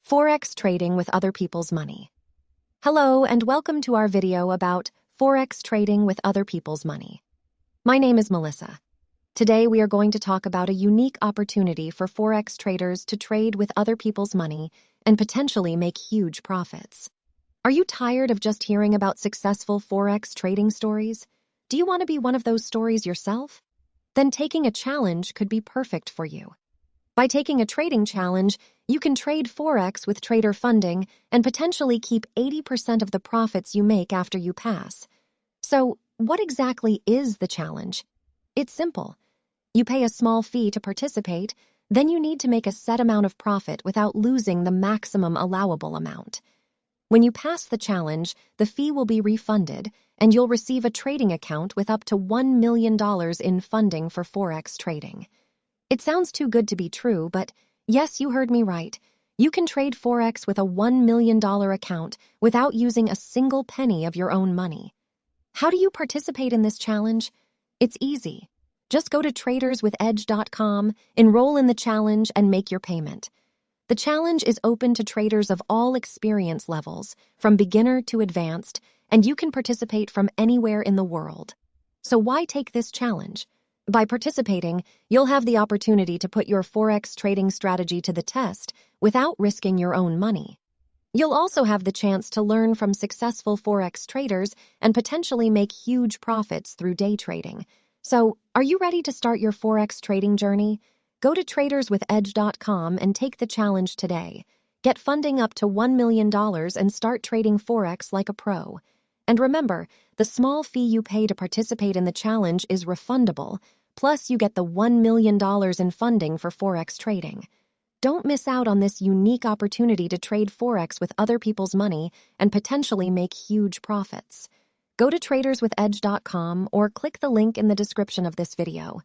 Forex trading with other people's money. Hello and welcome to our video about Forex trading with other people's money. My name is Melissa. Today we are going to talk about a unique opportunity for Forex traders to trade with other people's money and potentially make huge profits. Are you tired of just hearing about successful Forex trading stories? Do you want to be one of those stories yourself? Then taking a challenge could be perfect for you. By taking a trading challenge, you can trade Forex with trader funding and potentially keep 80% of the profits you make after you pass. So, what exactly is the challenge? It's simple. You pay a small fee to participate, then you need to make a set amount of profit without losing the maximum allowable amount. When you pass the challenge, the fee will be refunded, and you'll receive a trading account with up to $1 million in funding for Forex trading. It sounds too good to be true, but yes, you heard me right. You can trade Forex with a $1 million account without using a single penny of your own money. How do you participate in this challenge? It's easy. Just go to traderswithedge.com, enroll in the challenge, and make your payment. The challenge is open to traders of all experience levels, from beginner to advanced, and you can participate from anywhere in the world. So why take this challenge? By participating, you'll have the opportunity to put your Forex trading strategy to the test without risking your own money. You'll also have the chance to learn from successful Forex traders and potentially make huge profits through day trading. So, are you ready to start your Forex trading journey? Go to traderswithedge.com and take the challenge today. Get funding up to $1 million and start trading Forex like a pro. And remember, the small fee you pay to participate in the challenge is refundable. Plus, you get the $1 million in funding for Forex trading. Don't miss out on this unique opportunity to trade Forex with other people's money and potentially make huge profits. Go to traderswithedge.com or click the link in the description of this video.